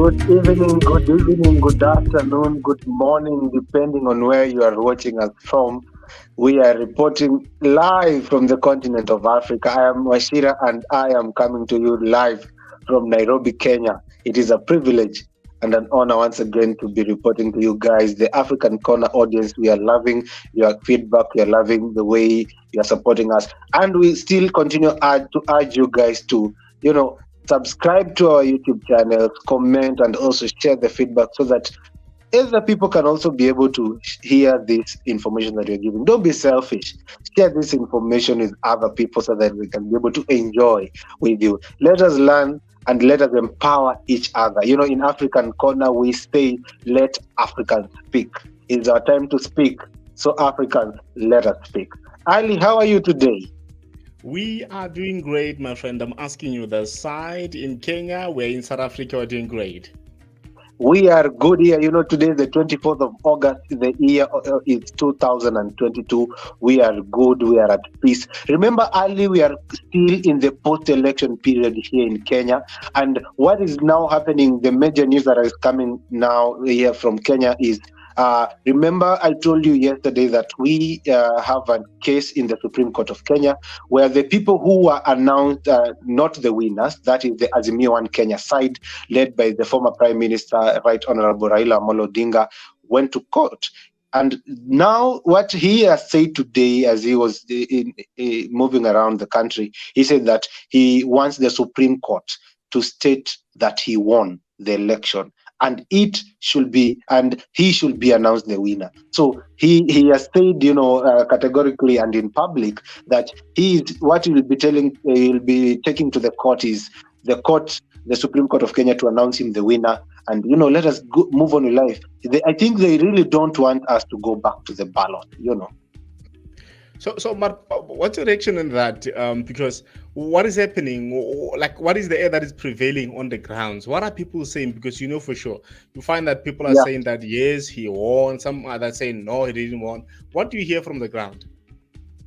Good evening, good afternoon, good morning, depending on where you are watching us from. We are reporting live from the continent of Africa. I am Washira and I am coming to you live from Nairobi, Kenya. It is a privilege and an honor once again to be reporting to you guys, the African Corner audience. We are loving your feedback, we are loving the way you are supporting us, and we still continue to urge you guys to, subscribe to our YouTube channels, comment, and also share the feedback so that other people can also be able to hear this information that you're giving. Don't be selfish. Share this information with other people so that we can be able to enjoy with you. Let us learn and let us empower each other. In African Corner, we say, let Africans speak. It's our time to speak. So Africans, let us speak. Ali, how are you today? We are doing great, my friend. I'm asking you the side in Kenya, we're in South Africa, we're doing great. We are good here. Today is the 24th of August. The year is 2022. We are good. We are at peace. Remember, early we are still in the post-election period here in Kenya. And what is now happening, the major news that is coming now here from Kenya is, remember, I told you yesterday that we have a case in the Supreme Court of Kenya where the people who were announced not the winners, that is the Azimio One Kenya side, led by the former Prime Minister, Right Honorable Raila Amolo Odinga, went to court. And now what he has said today as he was moving around the country, he said that he wants the Supreme Court to state that he won the election. And he should be announced the winner. So he has said, categorically and in public that what he will be taking to the court is the Supreme Court of Kenya to announce him the winner. And let us move on with life. I think they really don't want us to go back to the ballot. So, what's your reaction on that? Because what is happening? Like, what is the air that is prevailing on the grounds? What are people saying? Because for sure, you find that people are saying that yes, he won. Some others saying no, he didn't won. What do you hear from the ground?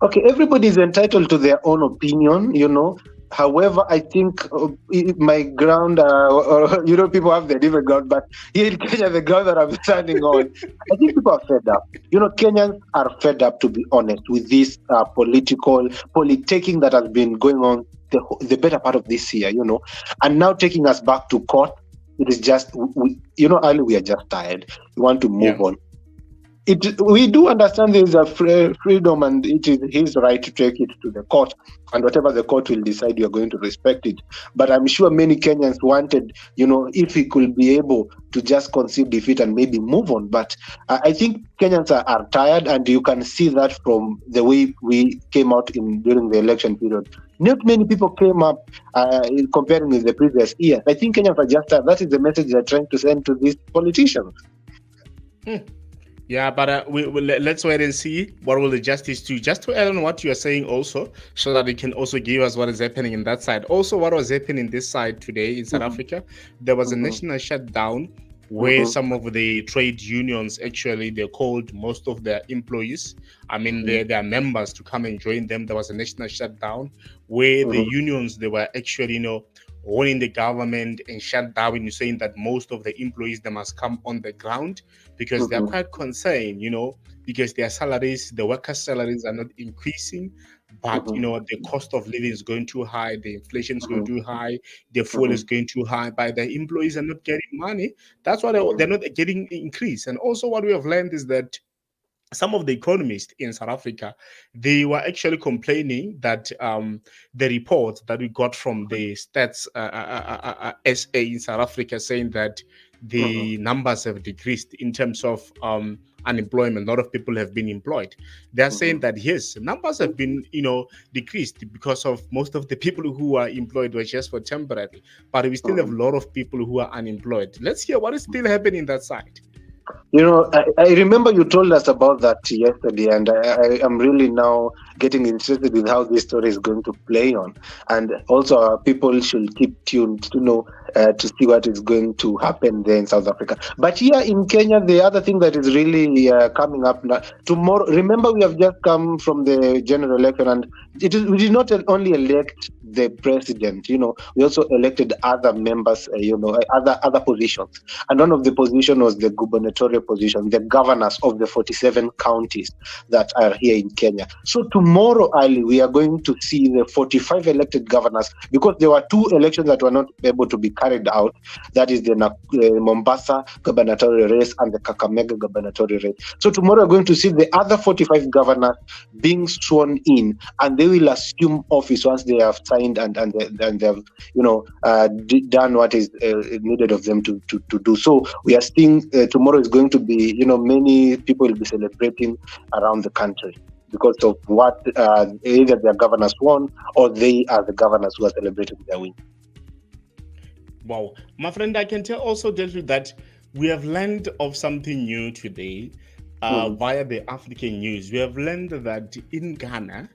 Okay, everybody is entitled to their own opinion, However, I think my ground, people have their different ground, but here in Kenya, the ground that I'm standing on, I think people are fed up. Kenyans are fed up, to be honest, with this politicking that has been going on the better part of this year, and now taking us back to court. It is just, early we are just tired. We want to move on. We do understand there is a freedom, and it is his right to take it to the court, and whatever the court will decide, you are going to respect it. But I'm sure many Kenyans wanted, if he could be able to just concede defeat and maybe move on. But I think Kenyans are tired, and you can see that from the way we came out during the election period. Not many people came up comparing with the previous years. I think Kenyans are just tired. That is the message they're trying to send to these politicians. Yeah, but let's wait and see what will the justice do. Just to add on what you are saying also, so that it can also give us what is happening in that side. Also, what was happening this side today in South Africa, there was a national shutdown where some of the trade unions, actually, they called most of their employees, their members, to come and join them. There was a national shutdown where the unions, they were actually, warning the government and shut down, saying that most of the employees, they must come on the ground because they're quite concerned, because their salaries, the workers' salaries are not increasing, but the cost of living is going too high, the inflation is going too high, the fuel is going too high, but the employees are not getting money. That's why they're not getting increase. And also what we have learned is that some of the economists in South Africa, they were actually complaining that the report that we got from the stats SA in South Africa, saying that the numbers have decreased in terms of unemployment. A lot of people have been employed. They're saying that yes, numbers have been decreased because of most of the people who are employed were just for temporary, but we still have a lot of people who are unemployed. Let's hear what is still happening that side. I remember you told us about that yesterday, and I am really now getting interested with how this story is going to play on. And also, people should keep tuned to know to see what is going to happen there in South Africa. But here in Kenya, the other thing that is really coming up now, tomorrow, remember we have just come from the general election, and we did not only elect the president, we also elected other members, other positions. And one of the position was the gubernatorial position, the governors of the 47 counties that are here in Kenya. So tomorrow, Ali, we are going to see the 45 elected governors, because there were two elections that were not able to be carried out. That is the Mombasa gubernatorial race and the Kakamega gubernatorial race. So tomorrow we're going to see the other 45 governors being sworn in, and they will assume office once they have signed and they have done what is needed of them to do. So we are seeing tomorrow is going to be, many people will be celebrating around the country because of what either their governors won or they are the governors who are celebrating their win. Wow. My friend, I can also tell you that we have learned of something new today via the African news. We have learned that in Ghana,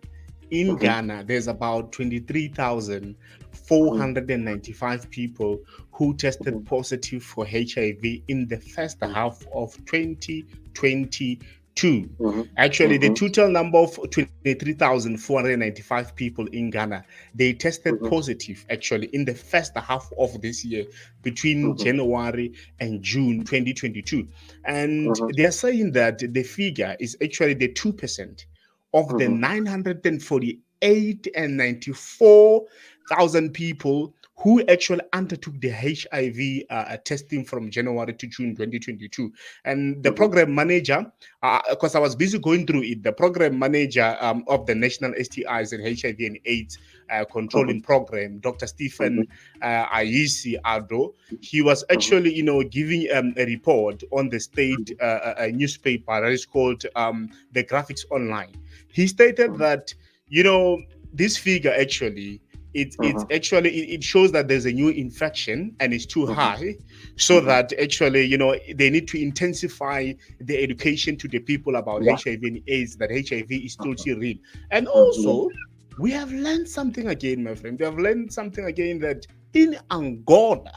there's about 23,495 people who tested positive for HIV in the first half of 2022. Actually, the total number of 23,495 people in Ghana, they tested positive actually in the first half of this year, between January and June 2022. And they're saying that the figure is actually the 2% of the 948 and 94,000 people who actually undertook the HIV testing from January to June 2022. And the program manager, because I was busy going through it, the program manager of the National STIs and HIV and AIDS Controlling Program, Dr. Stephen Ayisi Ado, he was actually, giving a report on the state newspaper that is called The Graphics Online. He stated that, this figure actually, it shows that there's a new infection and it's too high, so that actually they need to intensify the education to the people about HIV and AIDS, that HIV is totally real. And also we have learned something again, my friend. We have learned something again that in Angola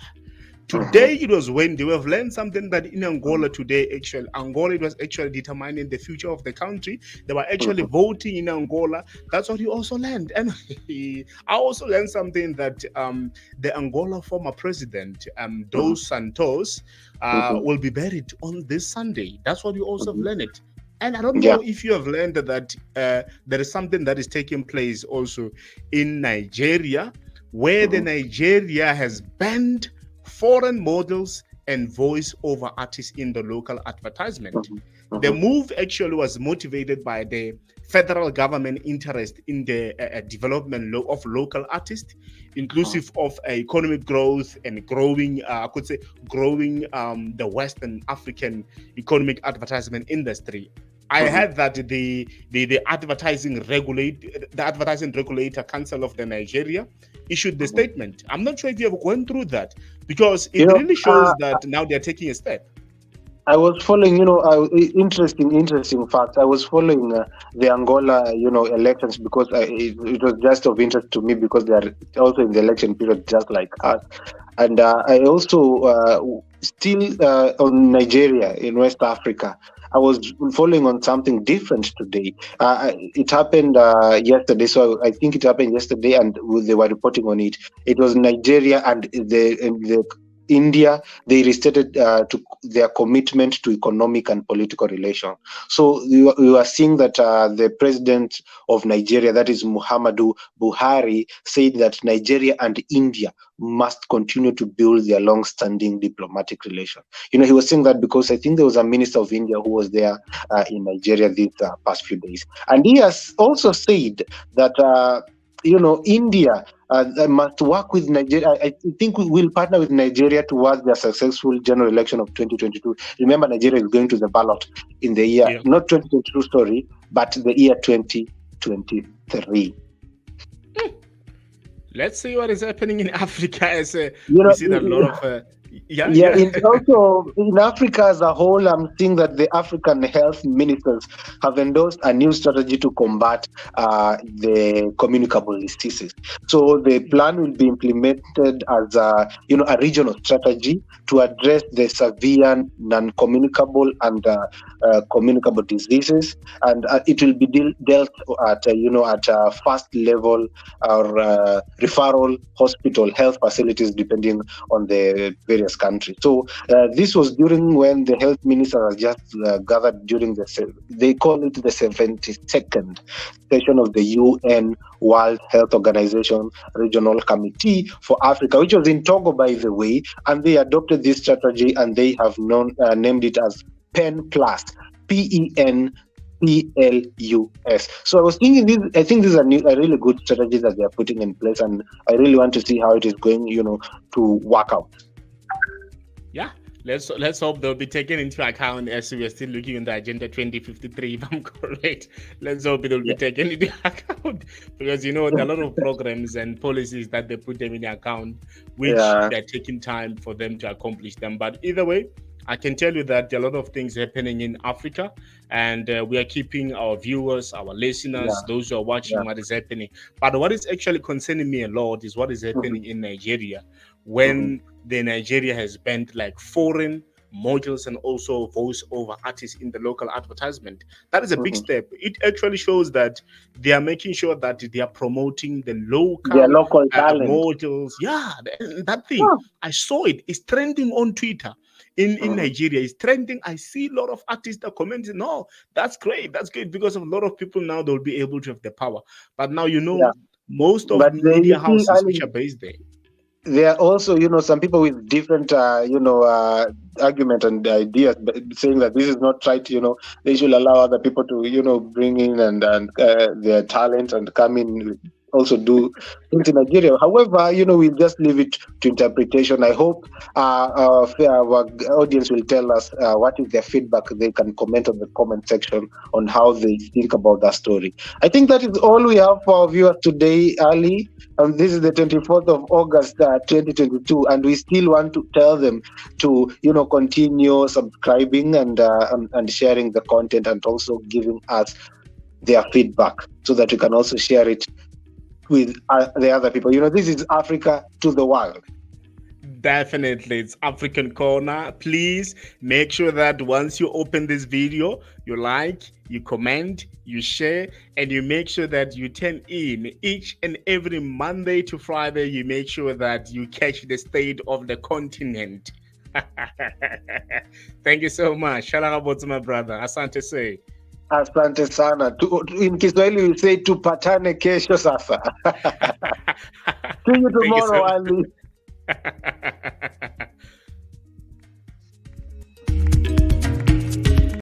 today, it was when they have learned something that in Angola today, Angola, it was actually determining the future of the country. They were actually voting in Angola. That's what you also learned. And I also learned something that the Angola former president, Dos Santos, will be buried on this Sunday. That's what you also have learned. And I don't know if you have learned that there is something that is taking place also in Nigeria, where the Nigeria has banned foreign models and voice-over artists in the local advertisement. The move actually was motivated by the federal government interest in the development of local artists, inclusive of economic growth and growing the Western African economic advertisement industry. I heard that the advertising regulator council of the Nigeria issued the statement. I'm not sure if you have gone through that, because it really shows that now they're taking a step. I was following, interesting facts. I was following the Angola, elections, because it was just of interest to me because they are also in the election period, just like us. And I also still on Nigeria in West Africa. I was following on something different today. It happened yesterday, so I think it happened yesterday, and they were reporting on it. It was Nigeria and the India. They restated to their commitment to economic and political relations. So we are seeing that the president of Nigeria, that is Muhammadu Buhari, said that Nigeria and India must continue to build their long-standing diplomatic relations. He was saying that because I think there was a minister of India who was there in Nigeria these past few days. And he has also said that, India must work with Nigeria. I think we will partner with Nigeria towards the successful general election of 2022. Remember, Nigeria is going to the ballot in the year, not 2022, but the year 2023. Let's see what is happening in Africa. As we see that a lot of Yeah, Yeah, yeah. in also in Africa as a whole, I'm seeing that the African health ministers have endorsed a new strategy to combat the communicable diseases. So the plan will be implemented as a regional strategy to address the severe non-communicable and communicable diseases, and it will be dealt at at a fast level or referral hospital health facilities depending on the various countries. So this was during when the health minister has just gathered during they call it the 72nd session of the UN World Health Organization Regional Committee for Africa, which was in Togo, by the way, and they adopted this strategy and they have named it as PEN Plus, PENPLUS. So I was thinking this. I think these are a really good strategy that they are putting in place, and I really want to see how it is going, to work out. Yeah, let's hope they'll be taken into account as we are still looking in the agenda 2053. If I'm correct, let's hope it'll be Yeah, taken into account because there are a lot of programs and policies that they put them in account, which yeah, they're taking time for them to accomplish them. But either way, I can tell you that there are a lot of things happening in Africa, and we are keeping our viewers, our listeners, yeah, those who are yeah. watching what is happening. But what is actually concerning me a lot is what is Mhm, happening in Nigeria mhm, when the Nigeria has banned like foreign models and also voice over artists in the local advertisement. That is a big mhm. step. It actually shows that they are making sure that they are promoting the Their local local talent. models. Yeah, that thing. Yeah. I saw it. It's trending on Twitter. In Mhm. Nigeria, it's trending. I see a lot of artists that commenting, no, that's great, that's great, because of a lot of people now they'll be able to have the power. But now Yeah, most of but media you see, houses which are based there. there are also, some people with different, argument and ideas, saying that this is not right. They should allow other people to, bring in and their talent and come in, also do things in Nigeria. However, we'll just leave it to interpretation. I hope our audience will tell us what is their feedback. They can comment on the comment section on how they think about that story. I think that is all we have for our viewers today, Ali. And this is the 24th of August, 2022, and we still want to tell them to, continue subscribing and sharing the content, and also giving us their feedback so that we can also share it with the other people. This is Africa to the world. Definitely, it's African Corner. Please make sure that once you open this video, you like, you comment, you share, and you make sure that you tune in each and every Monday to Friday. You make sure that you catch the state of the continent. Thank you so much. Shout out to my brother. Asante say. Asante sana. In Kiswahili we say tupatane kesho sasa. See you Thank you so tomorrow, much. Ali.